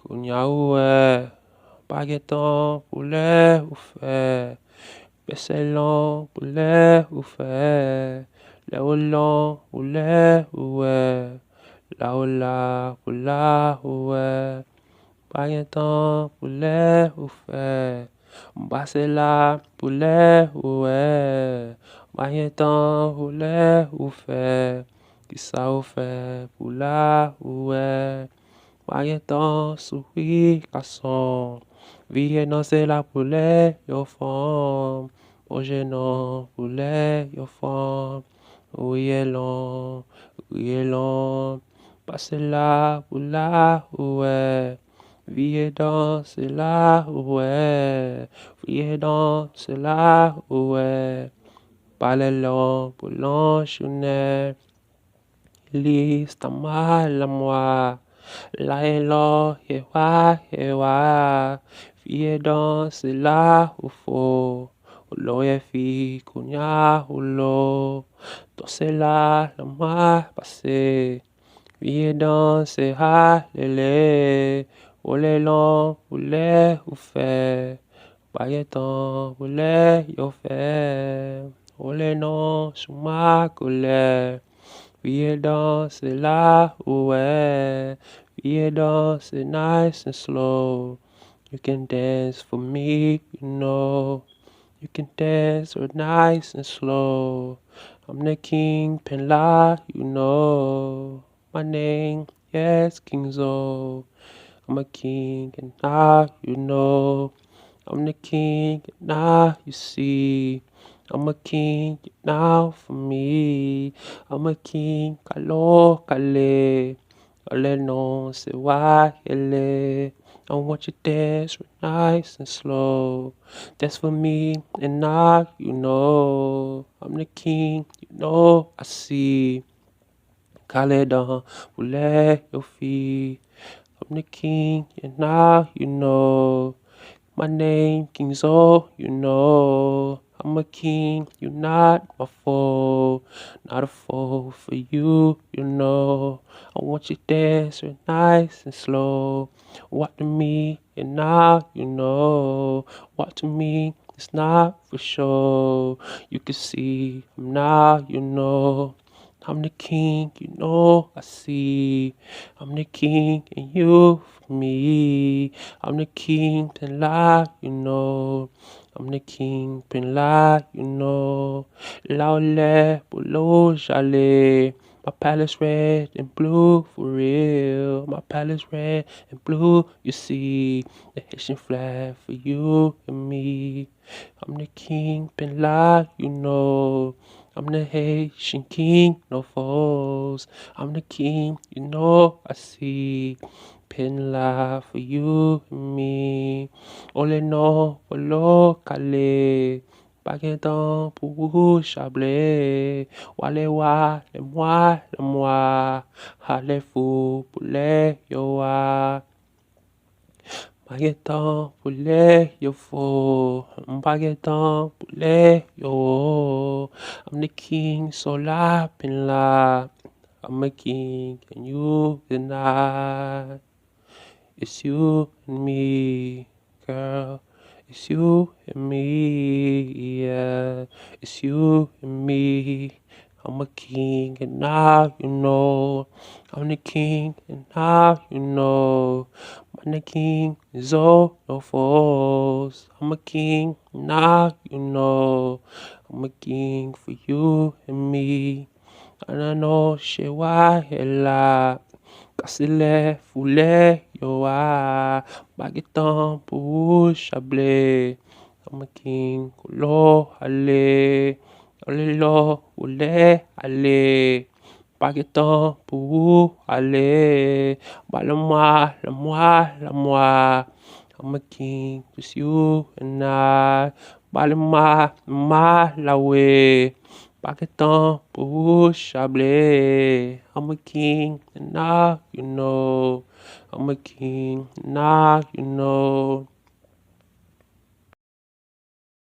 Kunyaoué, bagueton, poulet ou fait, Besselon, poulet ou fait, Léolon, poulet ou Laola, poula ou bagueton, poulet ou fait, Bassela, poulet ou bagueton, poulet ou fait, Kissa ou fait, poula ou Bagueton, souris, garçon. Vie danser la poulet, yo fond. Projet non, poulet, yo fond. Oui, est long. Passez là, poula, ouais. Vie danser là, ouais. Vie danser là, ouais. Parlez long, poulon, chounet. Liste à mal à moi. Lailo, hewa, fie dans c'est là où faut. Ulo ye fi kunya ulo. Dans c'est là, la moi passé. Fie dans c'est ha lele. Ole long, oule ou fait. Bagueton, oule yo fait. Ole non, chouma colère. We dance là, ouais. We dance nice and slow. You can dance for me, you know. You can dance real nice and slow. I'm the king, Penla, you know. My name, yes, King Zo. I'm a king, and now you know. I'm the king, and now you see. I'm a king now for me. I'm a king, kalo kale. Ole no se wa ele. I want you to dance real nice and slow. That's for me, and now you know. I'm the king, you know I see. Kaledan, poulet your feet. I'm the king, and now you know. My name, King Zo, you know. I'm a king, you're not my foe. Not a foe for you, you know. I want you to dance real nice and slow. Walk to me, and now you know. Walk to me, it's not for sure. You can see, I'm now, you know. I'm the king, you know, I see. I'm the king, and you for me. I'm the king, pin lie, you know. I'm the king, pin lie, you know. Laole, below, jale. My palace red and blue for real. My palace red and blue, you see. The Haitian flag for you and me. I'm the king, pin lie, you know. I'm the Haitian king, no foes. I'm the king, you know I see. Pin la for you and me. Ole no, polo kale. Bagueton pour chablé. Wale wa, le moi. Hale fou, poulet yo wa. Bagueton, poulet, yo fo. Bagueton, poulet, yo. I'm the king, so la, pin la. I'm a king, and you and I. It's you and me, girl. It's you and me, yeah. It's you and me. I'm a king, and now you know. I'm the king, and now you know. I'm the king, is all no foes. I'm a king, now you know. I'm a king for you and me. And I know she why hella. Kasile, foule, yo bagueton, pour chablé. I'm a king, kulo, ale. Olelo, ule, ale. Bagueton, pour, ale. La moi. I'm a king, just you and I. La way. Bagueton, pour chablé. I'm a king, and now you know. I'm a king, now you know.